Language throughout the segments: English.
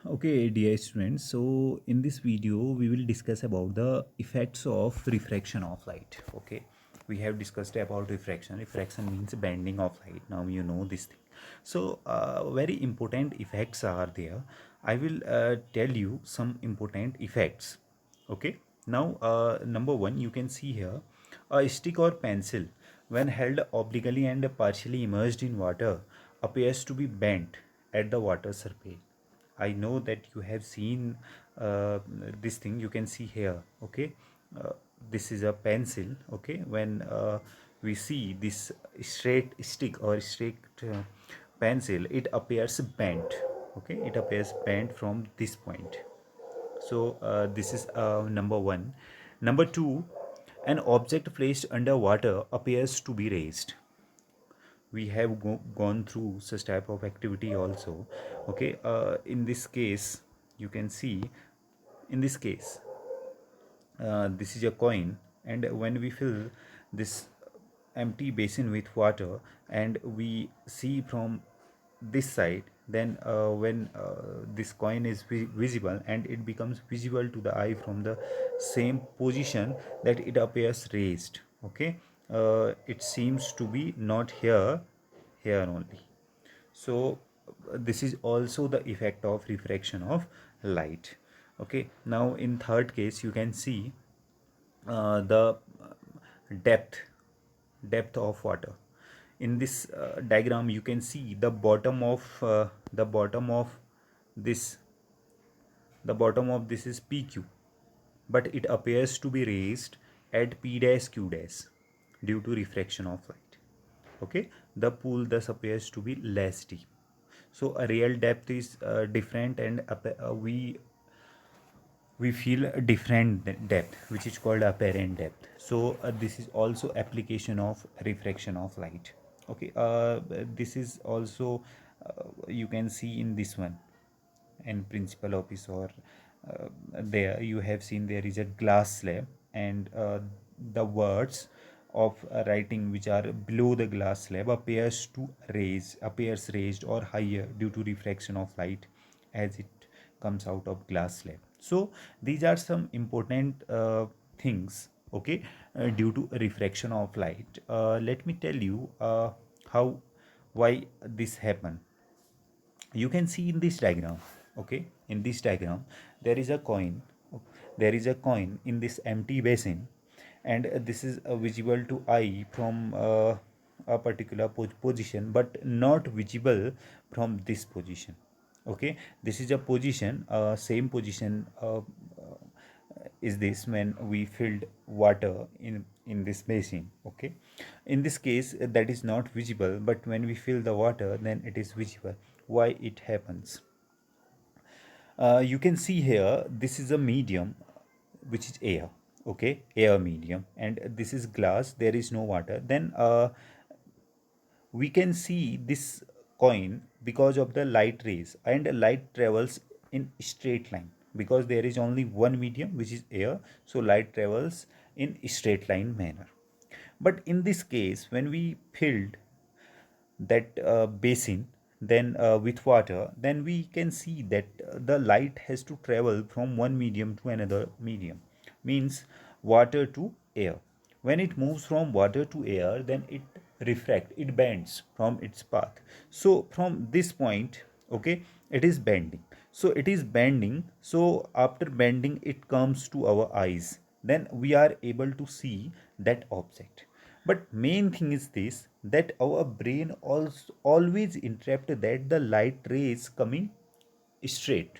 Okay, dear students, so in this video we will discuss about the effects of refraction of light. Okay, we have discussed about refraction. Refraction means bending of light. Now you know this thing. So very important effects are there. I will tell you some important effects. Okay, now number one, you can see here a stick or pencil when held obliquely and partially immersed in water appears to be bent at the water surface. I know that you have seen this thing. You can see here. Okay, uh, this is a pencil. Okay, when we see this straight stick or straight pencil, it appears bent. Okay, it appears bent from this point. So this is number one. Number two, an object placed under water appears to be raised. We have gone through such type of activity also. Okay, in this case you can see, in this case this is a coin, and when we fill this empty basin with water and we see from this side, then when this coin is visible, and it becomes visible to the eye from the same position that it appears raised. Okay, it seems to be not here, here only. So this is also the effect of refraction of light. Okay, now in third case you can see the depth depth of water. In this diagram you can see the bottom of this the bottom of this is PQ, but it appears to be raised at P dash Q dash due to refraction of light. Okay, the pool thus appears to be less deep. So a real depth is different, and we feel a different depth, which is called apparent depth. So this is also application of refraction of light. Okay, this is also you can see in this one, in principal office, or there you have seen there is a glass slab, and the words of writing which are below the glass slab appears raised or higher due to refraction of light as it comes out of glass slab. So these are some important things. Okay, due to refraction of light. Let me tell you how why this happen. You can see in this diagram. Okay, in this diagram there is a coin. There is a coin in this empty basin, and this is visible to eye from a particular position, but not visible from this position. Okay, this is a position, same position is this when we filled water in this basin. Okay, in this case that is not visible, but when we fill the water, then it is visible. Why it happens? You can see here, this is a medium which is air. Okay, air medium, and this is glass, there is no water. Then we can see this coin because of the light rays, and light travels in straight line because there is only one medium which is air. So light travels in straight line manner. But in this case, when we filled that basin, then with water, then we can see that the light has to travel from one medium to another medium, means water to air. When it moves from water to air, then it bends from its path. So from this point, okay, it is bending. So it is bending. So after bending, it comes to our eyes, then we are able to see that object. But main thing is this, that our brain also always interpret that the light rays coming straight.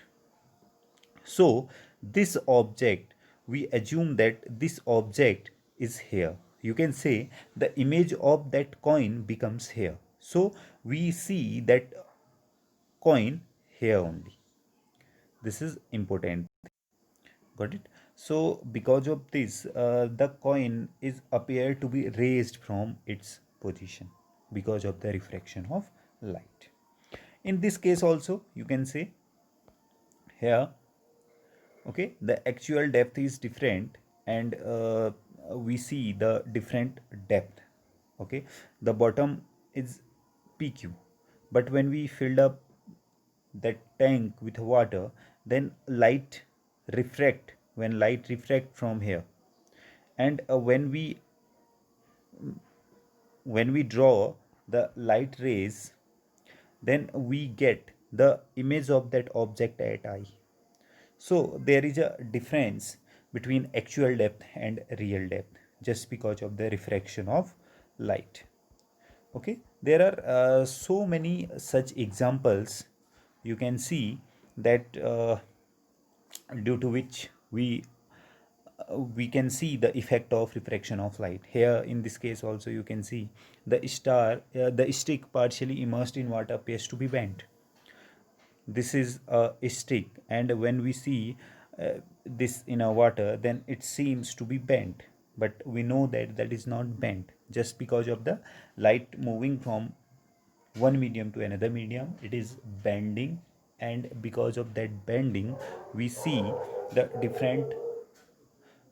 So this object, we assume that this object is here. You can say the image of that coin becomes here. So we see that coin here only. This is important. Got it? So because of this, the coin is appear to be raised from its position because of the refraction of light. In this case also, you can say here, okay, the actual depth is different, and we see the different depth. Okay, the bottom is PQ, but when we filled up that tank with water, then light refract when light refract from here, and when we draw the light rays, then we get the image of that object at eye. So there is a difference between actual depth and real depth just because of the refraction of light. Okay, there are so many such examples you can see that due to which we can see the effect of refraction of light. Here in this case also you can see the stick partially immersed in water appears to be bent. This is a stick, and when we see this in a water, then it seems to be bent, but we know that that is not bent just because of the light moving from one medium to another medium, it is bending, and because of that bending we see the different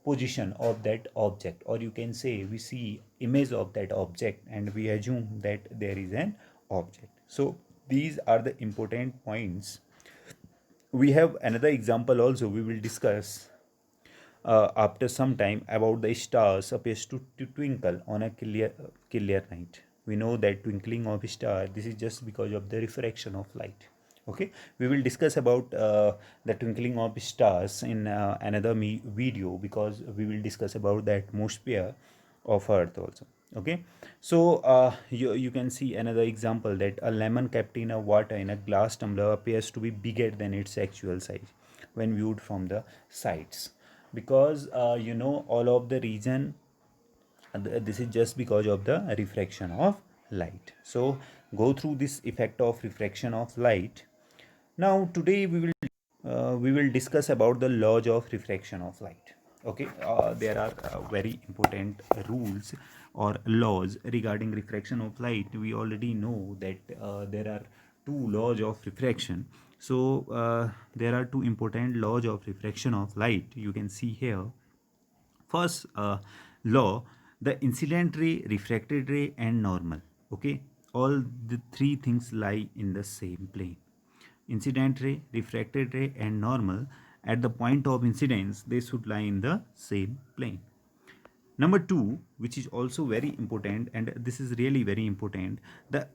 position of that object, or you can say we see image of that object and we assume that there is an object. So these are the important points. We have another example also we will discuss after some time about the stars appears to twinkle on a clear night. We know that twinkling of star, this is just because of the refraction of light. Okay, we will discuss about the twinkling of stars in another video, because we will discuss about the atmosphere of earth also. Okay, so you can see another example that a lemon kept in a water in a glass tumbler appears to be bigger than its actual size when viewed from the sides, because all of the region, this is just because of the refraction of light. So go through this effect of refraction of light. Now today we will discuss about the laws of refraction of light. Okay, there are very important rules or laws regarding refraction of light. We already know that there are two laws of refraction. So there are two important laws of refraction of light, you can see here. First law, the incident ray, refracted ray, and normal. Okay, all the three things lie in the same plane. Incident ray, refracted ray, and normal, at the point of incidence, they should lie in the same plane. Number two, which is also very important, and this is really very important, the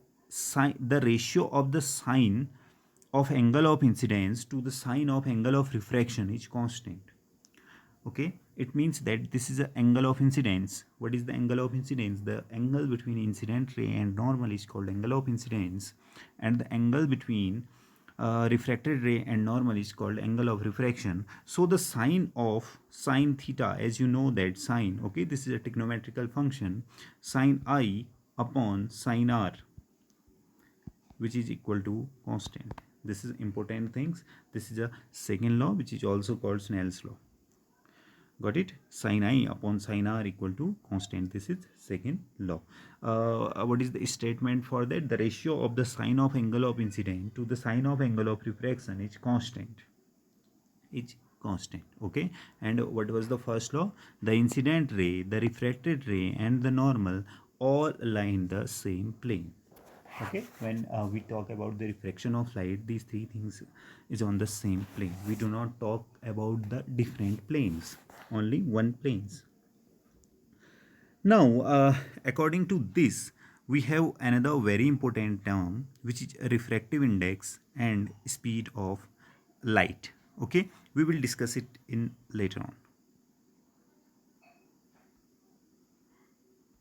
ratio of the sine of angle of incidence to the sine of angle of refraction is constant. Okay, it means that this is the angle of incidence. What is the angle of incidence? The angle between incident ray and normal is called angle of incidence, and the angle between refracted ray and normal is called angle of refraction. So the sine of sine theta, as you know that sine, okay, this is a trigonometrical function, sine I upon sine r, which is equal to constant. This is important things. This is a second law, which is also called Snell's law. Got it? Sin I upon sin r equal to constant. This is second law. What is the statement for that? The ratio of the sine of angle of incident to the sine of angle of refraction is constant. It's constant. Okay, and what was the first law? The incident ray, the refracted ray, and the normal all lie in the same plane. Okay, when we talk about the refraction of light, these three things is on the same plane. We do not talk about the different planes, only one planes. Now according to this, we have another very important term, which is refractive index and speed of light. Okay, we will discuss it in later on.